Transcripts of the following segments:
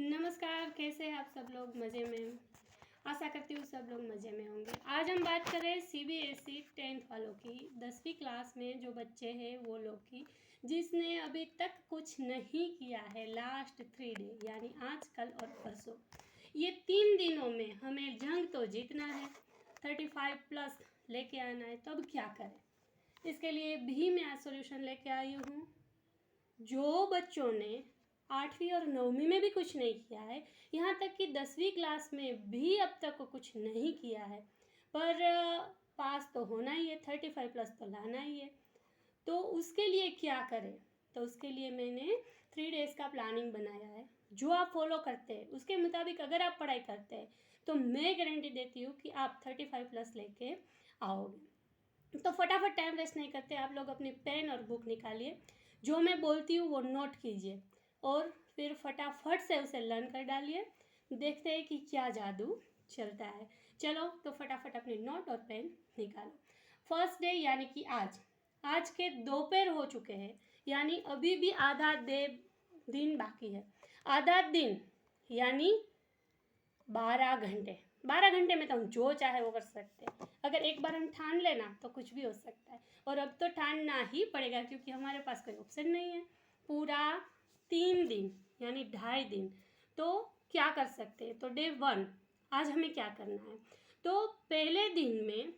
नमस्कार, कैसे हैं आप सब लोग? मज़े में? आशा करती हूँ सब लोग मज़े में होंगे। आज हम बात कर रहे हैं सीबीएसई 10th वालों की, 10वीं क्लास में जो बच्चे हैं वो लोग की, जिसने अभी तक कुछ नहीं किया है लास्ट 3 डे यानी आज, कल और परसों। ये 3 दिनों में हमें जंग तो जीतना है, 35 प्लस लेके आना है, तो अब क्या करें? इसके लिए भी मैं आज सोल्यूशन लेके आई हूँ। जो बच्चों ने 8वीं और 9वीं में भी कुछ नहीं किया है, यहाँ तक कि 10वीं क्लास में भी अब तक कुछ नहीं किया है, पर पास तो होना ही है, 35 प्लस तो लाना ही है। तो उसके लिए क्या करें? तो उसके लिए मैंने 3 डेज़ का प्लानिंग बनाया है। जो आप फॉलो करते हैं उसके मुताबिक अगर आप पढ़ाई करते हैं तो मैं गारंटी देती हूँ कि आप 35 प्लस लेके आओगे। तो फटाफट टाइम वेस्ट नहीं करते, आप लोग अपनी पेन और बुक निकालिए, जो मैं बोलती हूँ वो नोट कीजिए और फिर फटाफट से उसे लर्न कर डालिए। देखते हैं कि क्या जादू चलता है। चलो तो फटाफट अपनी नोट और पेन निकालो। फर्स्ट डे यानी कि आज के दोपहर हो चुके हैं, यानी अभी भी आधा दिन बाकी है। आधा दिन यानी 12 घंटे में तो हम जो चाहे वो कर सकते हैं। अगर एक बार हम ठान लेना तो कुछ भी हो सकता है, और अब तो ठानना ही पड़ेगा क्योंकि हमारे पास कोई ऑप्शन नहीं है। पूरा 3 दिन यानी 2.5 दिन, तो क्या कर सकते हैं? तो डे 1 आज हमें क्या करना है? तो पहले दिन में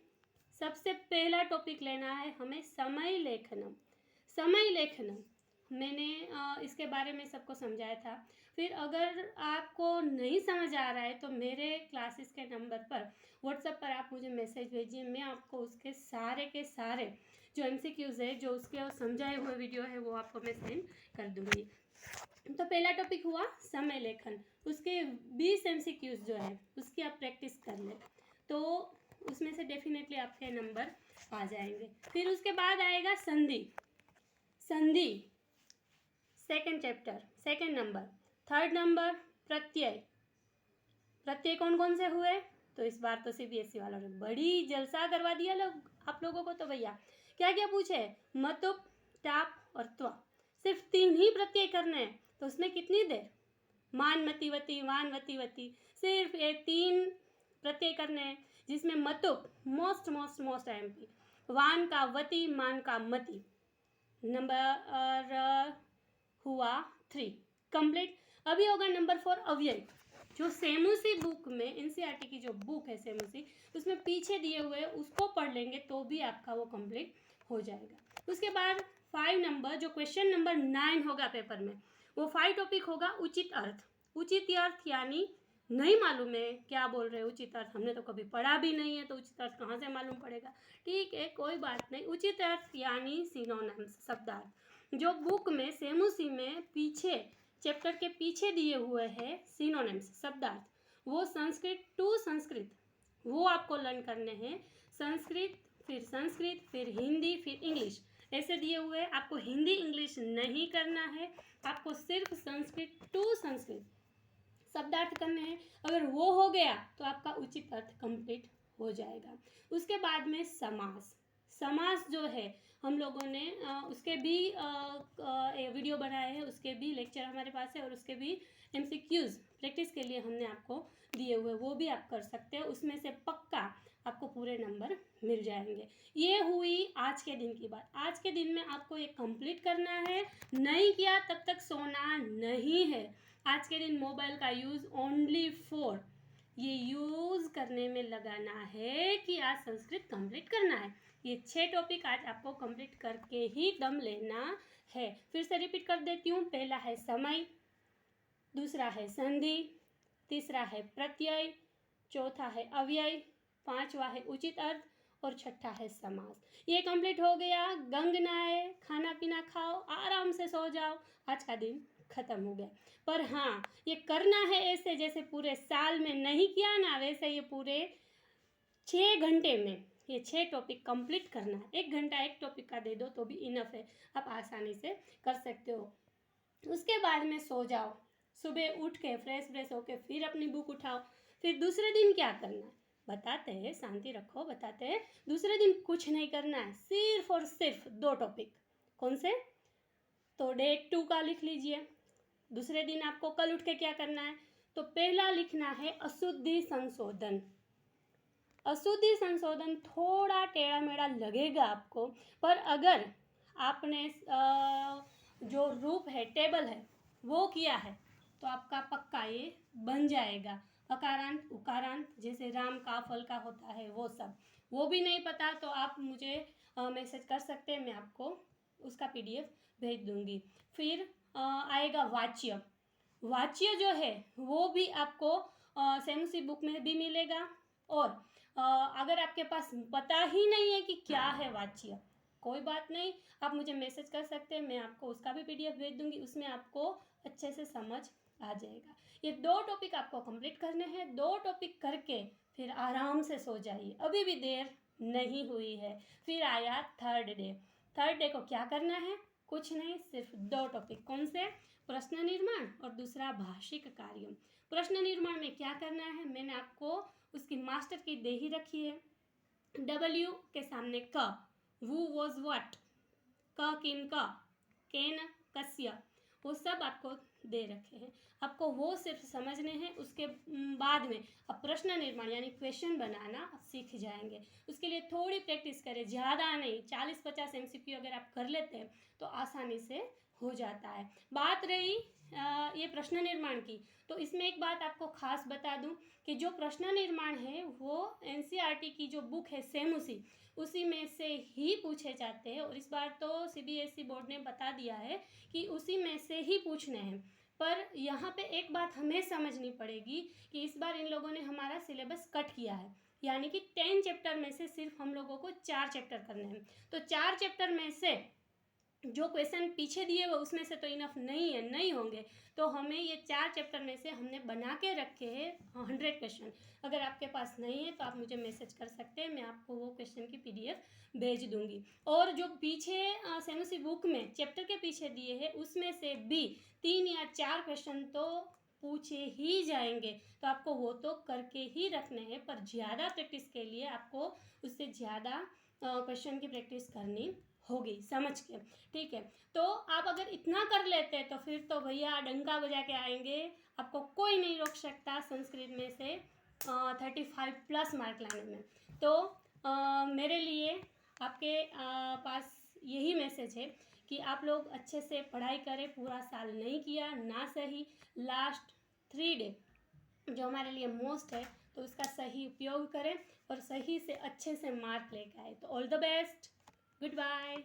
सबसे पहला टॉपिक लेना है हमें समय लेखनम। समय लेखनम मैंने इसके बारे में सबको समझाया था। फिर अगर आपको नहीं समझ आ रहा है तो मेरे क्लासेस के नंबर पर व्हाट्सएप पर आप मुझे मैसेज भेजिए, मैं आपको उसके सारे के सारे जो MCQs है, जो उसके समझाए हुए वीडियो है, वो आपको मैं सेंड कर दूँगी। तो पहला टॉपिक हुआ समय लेखन, उसके 20 MCQs जो है उसकी आप प्रैक्टिस कर लें तो उसमें से डेफिनेटली आपके नंबर आ जाएंगे। फिर उसके बाद आएगा संधि। Second chapter, second number. Third number प्रत्यय कौन कौन से हुए? तो इस बार तो CBSE वालों ने बड़ी जलसा करवा दिया आप लोगों को। तो भैया क्या क्या पूछे? मतुप, टाप और त्वा। सिर्फ 3 ही प्रत्यय करने हैं, तो उसमें कितनी देर? मान मति वती, वान वती वती, सिर्फ ये 3 प्रत्यय करने हैं, जिसमें मतुप मोस्ट IMP, वान का वती, मान का मति। नंबर हुआ 3 कंप्लीट। अभी होगा नंबर 4 अव्यय, जो सेमुसी बुक में, NCERT की जो बुक है सेमुसी, उसमें पीछे दिए हुए उसको पढ़ लेंगे तो भी आपका वो कंप्लीट हो जाएगा। उसके बाद 5 नंबर, जो क्वेश्चन नंबर 9 होगा पेपर में, वो 5 टॉपिक होगा उचित अर्थ। उचित अर्थ यानी नहीं मालूम है क्या बोल रहे हैं उचित अर्थ, हमने तो कभी पढ़ा भी नहीं है, तो उचित अर्थ कहाँ से मालूम पड़ेगा? ठीक है, कोई बात नहीं। उचित अर्थ यानी सिनोनिम्स, शब्दार्थ, जो बुक में सेमुसी में पीछे चैप्टर के पीछे दिए हुए हैं सिनोनिम्स, शब्दार्थ, वो संस्कृत टू संस्कृत वो आपको लर्न करने हैं। संस्कृत फिर हिंदी फिर इंग्लिश, ऐसे दिए हुए। आपको हिंदी इंग्लिश नहीं करना है, आपको सिर्फ संस्कृत टू संस्कृत शब्दार्थ करने हैं। अगर वो हो गया तो आपका उचित अर्थ कंप्लीट हो जाएगा। उसके बाद में समास जो है हम लोगों ने उसके भी वीडियो बनाए हैं, उसके भी लेक्चर हमारे पास है, और उसके भी MCQs प्रैक्टिस के लिए हमने आपको दिए हुए, वो भी आप कर सकते हो। उसमें से पक्का आपको पूरे नंबर मिल जाएंगे। ये हुई आज के दिन की बात। आज के दिन में आपको ये कंप्लीट करना है, नहीं किया तब तक सोना नहीं है। आज के दिन मोबाइल का यूज़ ओनली फॉर ये यूज़ करने में लगाना है कि आज संस्कृत कंप्लीट करना है। ये 6 टॉपिक आज आपको कंप्लीट करके ही दम लेना है। फिर से रिपीट कर देती हूँ। पहला है समय, दूसरा है संधि, तीसरा है प्रत्यय, चौथा है अव्यय, 5वां है उचित अर्थ और 6ठा है समास। ये कंप्लीट हो गया। गंग नहाए, खाना पीना खाओ, आराम से सो जाओ, आज का दिन खत्म हो गया। पर हाँ, ये करना है ऐसे जैसे पूरे साल में नहीं किया ना, वैसे ये पूरे 6 घंटे में ये 6 टॉपिक कंप्लीट करना है। 1 घंटा एक टॉपिक का दे दो तो भी इनफ है, आप आसानी से कर सकते हो। उसके बाद में सो जाओ, सुबह उठ के फ्रेश होके फिर अपनी बुक उठाओ। फिर दूसरे दिन क्या करना है बताते हैं, शांति रखो, बताते हैं। दूसरे दिन कुछ नहीं करना है, सिर्फ और सिर्फ 2 टॉपिक। कौन से? तो डे 2 का लिख लीजिए, दूसरे दिन आपको कल उठ के क्या करना है, तो पहला लिखना है अशुद्धि संशोधन। अशुद्धि संशोधन थोड़ा टेढ़ा मेढ़ा लगेगा आपको, पर अगर आपने जो रूप है, टेबल है, वो किया है तो आपका पक्का ये बन जाएगा। अकारांत उकारांत जैसे राम का फल का होता है वो सब, वो भी नहीं पता तो आप मुझे मैसेज कर सकते हैं, मैं आपको उसका PDF भेज दूंगी। फिर आएगा वाच्य। वाच्य जो है वो भी आपको सेमुसी बुक में भी मिलेगा। और अगर आपके पास पता ही नहीं है कि क्या है वाच्य, कोई बात नहीं, आप मुझे मैसेज कर सकते हैं, मैं आपको उसका भी PDF भेज दूंगी, उसमें आपको अच्छे से समझ आ जाएगा। ये 2 टॉपिक आपको कंप्लीट करने हैं। 2 टॉपिक करके फिर आराम से सो जाइए, अभी भी देर नहीं हुई है। फिर आया थर्ड डे। थर्ड डे को क्या करना है, कुछ नहीं, सिर्फ 2 टॉपिक। कौन से, प्रश्न निर्माण और दूसरा भाषिक कार्य। प्रश्न निर्माण में क्या करना है, मैंने आपको उसकी मास्टर की दे ही रखी है। W के सामने क, who was what, क किन का, केन कस्य, वो सब आपको दे रखे हैं, आपको वो सिर्फ समझने हैं। उसके बाद में अब प्रश्न निर्माण यानी क्वेश्चन बनाना सीख जाएंगे। उसके लिए थोड़ी प्रैक्टिस करें, ज़्यादा नहीं, 40-50 MCQ अगर आप कर लेते हैं तो आसानी से हो जाता है। बात रही ये प्रश्न निर्माण की, तो इसमें एक बात आपको खास बता दूं कि जो प्रश्न निर्माण है वो NCERT की जो बुक है सेमुसी, उसी में से ही पूछे जाते हैं। और इस बार तो CBSE बोर्ड ने बता दिया है कि उसी में से ही पूछने हैं। पर यहाँ पे एक बात हमें समझनी पड़ेगी कि इस बार इन लोगों ने हमारा सिलेबस कट किया है, यानी कि 10 चैप्टर में से सिर्फ हम लोगों को 4 चैप्टर करने हैं। तो 4 चैप्टर में से जो क्वेश्चन पीछे दिए हुए उसमें से तो इनफ नहीं होंगे, तो हमें ये 4 चैप्टर में से हमने बना के रखे हैं 100 क्वेश्चन। अगर आपके पास नहीं है तो आप मुझे मैसेज कर सकते हैं, मैं आपको वो क्वेश्चन की PDF भेज दूंगी। और जो पीछे सेमुसी बुक में चैप्टर के पीछे दिए हैं उसमें से भी 3 या 4 क्वेश्चन तो पूछे ही जाएंगे, तो आपको वो तो करके ही रखने हैं। पर ज़्यादा प्रैक्टिस के लिए आपको उससे ज़्यादा क्वेश्चन की प्रैक्टिस करनी होगी, समझ के, ठीक है। तो आप अगर इतना कर लेते हैं तो फिर तो भैया डंका बजा के आएंगे, आपको कोई नहीं रोक सकता संस्कृत में से 35+ मार्क लाने में। तो मेरे लिए आपके पास यही मैसेज है कि आप लोग अच्छे से पढ़ाई करें। पूरा साल नहीं किया ना सही, लास्ट 3 डे जो हमारे लिए मोस्ट है, तो उसका सही उपयोग करें और सही से अच्छे से मार्क लेकर आए। तो all the best, good bye.